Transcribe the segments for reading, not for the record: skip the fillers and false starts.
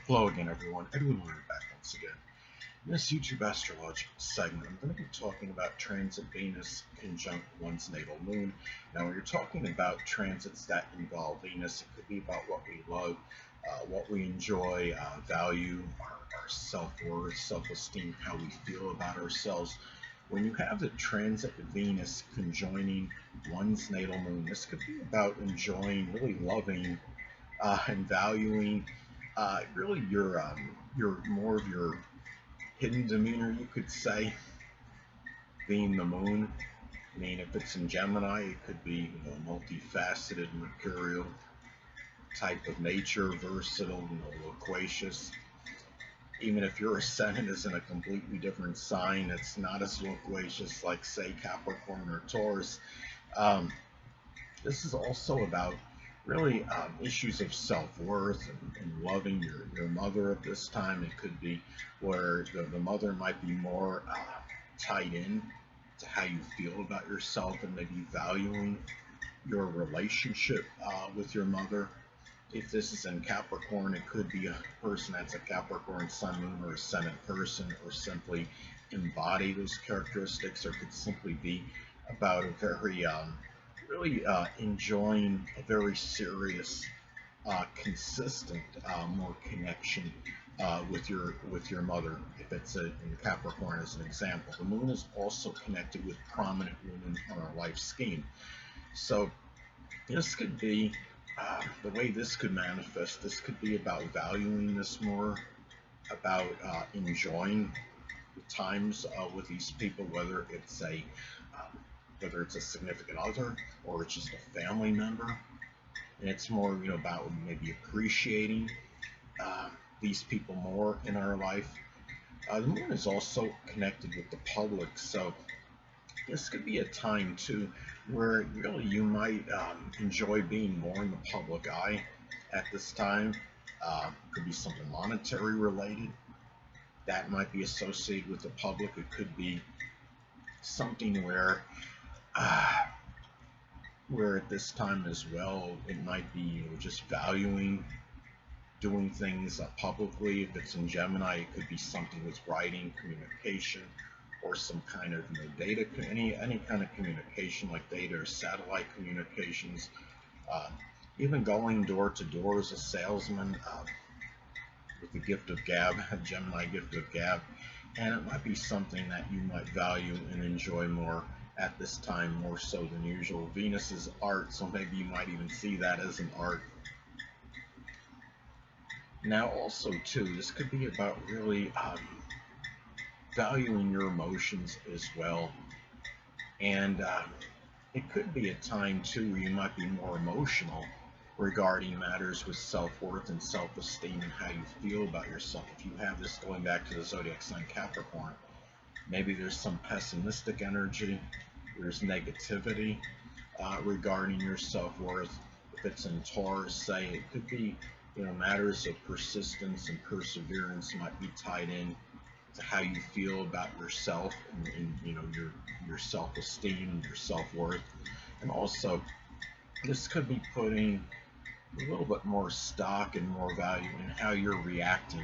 Hello again, everyone. Edwin Learnard back once again. In this YouTube astrological segment, I'm going to be talking about transit Venus conjunct one's natal moon. Now, when you're talking about transits that involve Venus, it could be about what we love, what we enjoy, value, our self-worth, self-esteem, how we feel about ourselves. When you have the transit Venus conjoining one's natal moon, this could be about enjoying, really loving, and valuing really your more of your hidden demeanor, you could say, being the moon. I mean, if it's in Gemini, it could be multifaceted, mercurial type of nature, versatile, loquacious. Even if your ascendant is in a completely different sign, it's not as loquacious, like say Capricorn or Taurus. This is also about really issues of self-worth and loving your mother at this time. It could be where the mother might be more tied in to how you feel about yourself and maybe valuing your relationship with your mother. If this is in Capricorn, it could be a person that's a Capricorn sun, moon, or ascendant person, or simply embody those characteristics, or could simply be about a very really enjoying a very serious, consistent, more connection with your mother. If it's in Capricorn, as an example, the moon is also connected with prominent women on our life scheme. So this could be the way this could manifest. This could be about valuing this more, about enjoying the times with these people, whether it's a significant other or it's just a family member. And it's more, about maybe appreciating these people more in our life. The moon is also connected with the public, so this could be a time too where really you might enjoy being more in the public eye at this time. Could be something monetary related that might be associated with the public. It could be something where at this time as well, it might be just valuing doing things publicly. If it's in Gemini, it could be something with writing, communication, or some kind of data, any kind of communication like data or satellite communications. Even going door to door as a salesman with the gift of gab, a Gemini gift of gab, and it might be something that you might value and enjoy more at this time, more so than usual. Venus is art, so maybe you might even see that as an art. Now also too, this could be about really valuing your emotions as well, and it could be a time too where you might be more emotional regarding matters with self-worth and self-esteem and how you feel about yourself. If you have this going back to the zodiac sign Capricorn, maybe there's some pessimistic energy, there's negativity regarding your self-worth. If it's in Taurus, say, it could be matters of persistence and perseverance might be tied in to how you feel about yourself and your self-esteem, your self-worth. And also, this could be putting a little bit more stock and more value in how you're reacting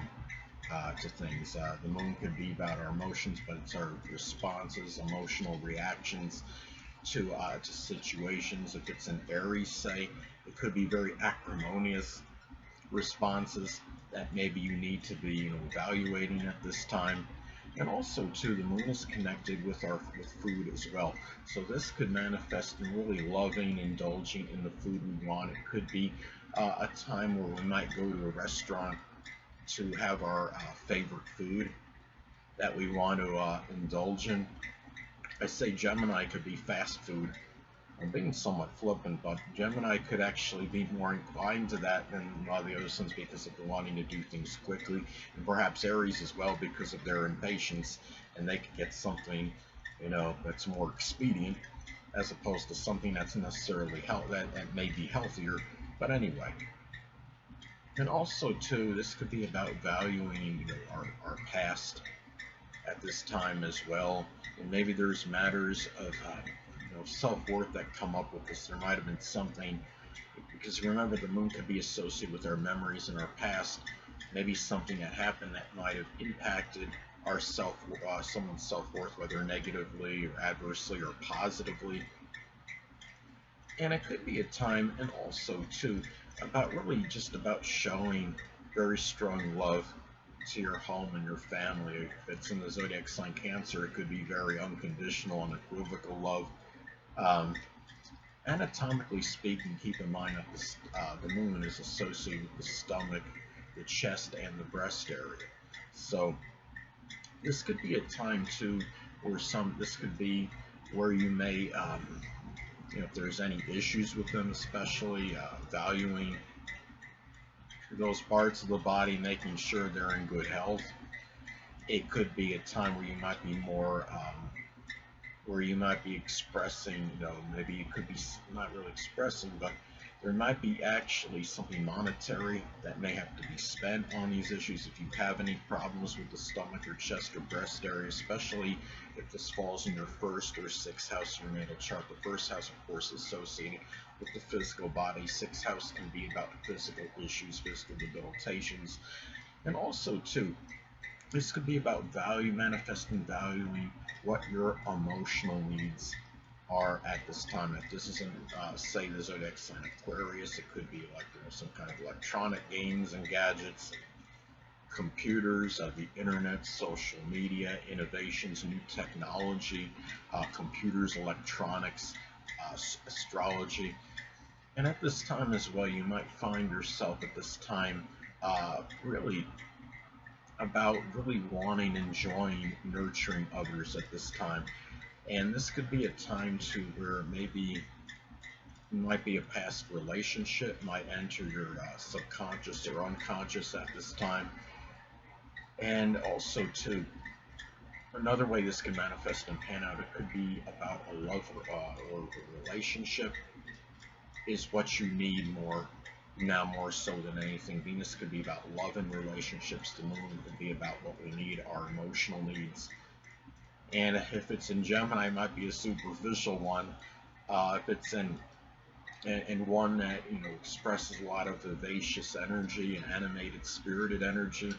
to things. The moon could be about our emotions, but it's our responses, emotional reactions to situations. If it's an Aries, say, it could be very acrimonious responses that maybe you need to be evaluating at this time. And also too, the moon is connected with food as well, so this could manifest in really loving, indulging in the food we want. It could be a time where we might go to a restaurant to have our favorite food that we want to indulge in. I say Gemini could be fast food. I'm being somewhat flippant, but Gemini could actually be more inclined to that than a lot of the other signs because of the wanting to do things quickly, and perhaps Aries as well because of their impatience, and they could get something that's more expedient as opposed to something that's necessarily that may be healthier. But anyway, and also too, this could be about valuing our past at this time as well, and maybe there's matters of self-worth that come up with this. There might have been something, because remember, the moon could be associated with our memories in our past, maybe something that happened that might have impacted someone's self-worth, whether negatively or adversely or positively. And it could be a time, and also too, about really just about showing very strong love to your home and your family. If it's in the zodiac sign Cancer, it could be very unconditional and unequivocal love. Um, Anatomically speaking, keep in mind that the moon is associated with the stomach, the chest, and the breast area. So this could be a time too where this could be where you may, if there's any issues with them, especially valuing those parts of the body, making sure they're in good health. It could be a time where you might be more where you might be expressing, maybe it could be not really expressing, but there might be actually something monetary that may have to be spent on these issues. If you have any problems with the stomach or chest or breast area, especially if this falls in your first or sixth house of your natal chart. The first house, of course, is associated with the physical body. Sixth house can be about physical issues, physical debilitations, and also too, this could be about valuing what your emotional needs are at this time. If this isn't, say, the zodiac sign Aquarius, it could be like some kind of electronic games and gadgets, computers, the internet, social media, innovations, new technology, computers, electronics, astrology. And at this time as well, you might find yourself at this time really wanting, enjoying, nurturing others at this time. And this could be a time to where maybe might be a past relationship, might enter your subconscious or unconscious at this time. And also too, another way this can manifest and pan out, it could be about a love or a relationship is what you need more so than anything. Venus could be about love and relationships. The moon could be about what we need, our emotional needs. And if it's in Gemini, it might be a superficial one. If it's in one that expresses a lot of vivacious energy and animated, spirited energy.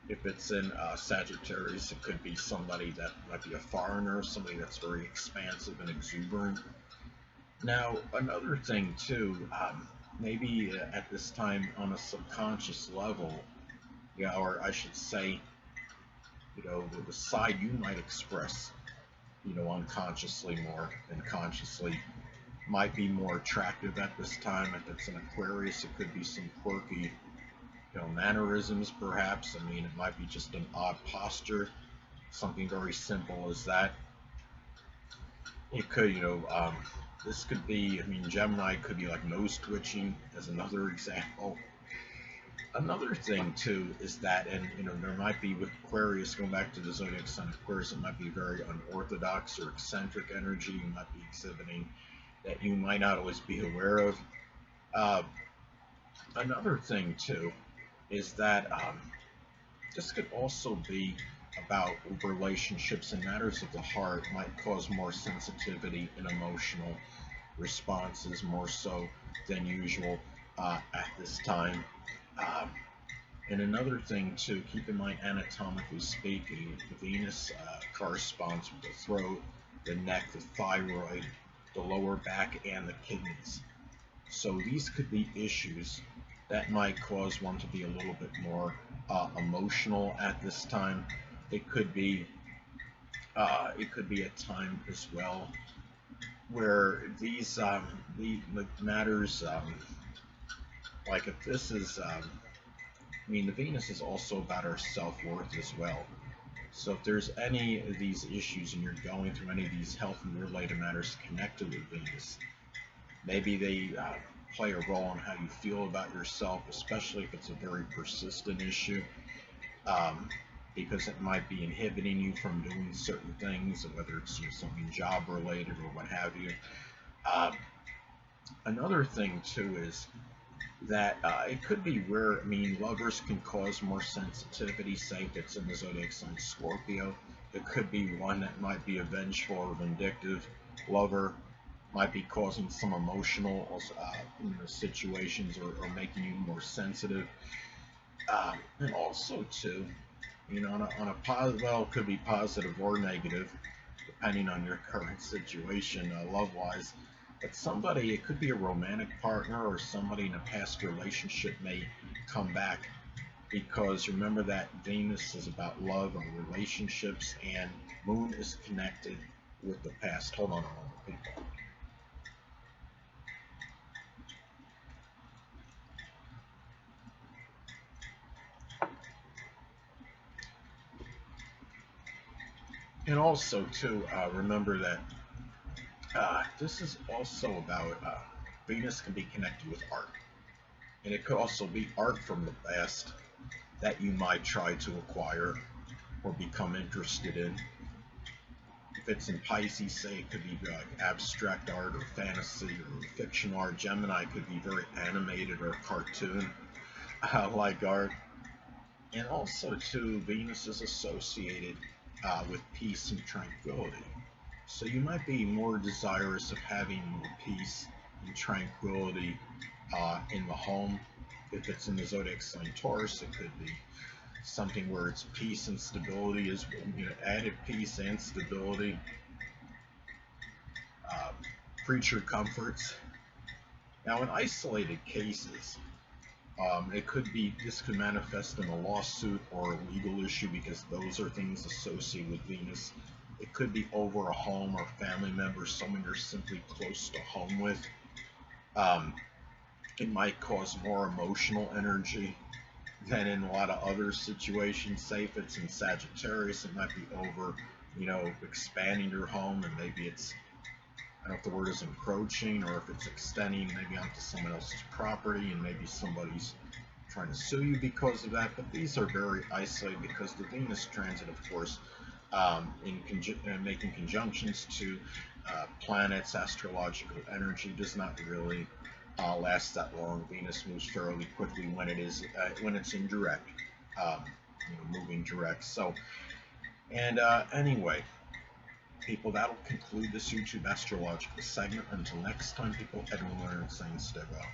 If it's in Sagittarius, it could be somebody that might be a foreigner, somebody that's very expansive and exuberant. Now, another thing too, maybe at this time on a subconscious level, or I should say, the side you might express, unconsciously more than consciously, might be more attractive at this time. If it's an Aquarius, it could be some quirky, mannerisms perhaps. I mean, it might be just an odd posture, something very simple as that. It could, this could be, Gemini could be like nose twitching as another example. Another thing too is that, and there might be with Aquarius, going back to the zodiac sign Aquarius, it might be very unorthodox or eccentric energy you might be exhibiting that you might not always be aware of. Another thing too is that this could also be about relationships and matters of the heart, might cause more sensitivity and emotional responses more so than usual at this time. And another thing to keep in mind, anatomically speaking, Venus corresponds with the throat, the neck, the thyroid, the lower back, and the kidneys. So these could be issues that might cause one to be a little bit more emotional at this time. It could be a time as well where these the matters, like if this is, the Venus is also about our self-worth as well. So if there's any of these issues and you're going through any of these health and related matters connected with Venus, maybe they play a role in how you feel about yourself, especially if it's a very persistent issue, because it might be inhibiting you from doing certain things, whether it's something job related or what have you. Another thing too is that it could be where, lovers can cause more sensitivity, say if it's in the zodiac sign Scorpio. It could be one that might be a vengeful or vindictive lover, might be causing some emotional situations or making you more sensitive. And also too, on a positive, well, it could be positive or negative, depending on your current situation, love-wise. But somebody, it could be a romantic partner or somebody in a past relationship may come back, because remember that Venus is about love and relationships, and Moon is connected with the past. Hold on a moment, people. And also too, remember that this is also about Venus can be connected with art, and it could also be art from the past that you might try to acquire or become interested in. If it's in Pisces, say, it could be like abstract art or fantasy or fiction art. Gemini could be very animated or cartoon like art. And also, too, Venus is associated with peace and tranquility. So you might be more desirous of having more peace and tranquility in the home. If it's in the zodiac sign Taurus, it could be something where it's peace and stability, is added peace and stability, uh, creature comforts. Now, in isolated cases, it could be, this could manifest in a lawsuit or a legal issue, because those are things associated with Venus. It could be over a home or family member, someone you're simply close to home with. Um, it might cause more emotional energy than in a lot of other situations. Say if it's in Sagittarius, it might be over, expanding your home, and maybe it's, I don't know if the word is encroaching, or if it's extending maybe onto someone else's property, and maybe somebody's trying to sue you because of that. But these are very isolated, because the Venus transit, of course, making conjunctions to planets, astrological energy, does not really last that long. Venus moves fairly quickly when it's in direct, um, moving direct. So, and anyway, people, that'll conclude this YouTube astrological segment. Until next time, people, Edwin Learnard saying stay well.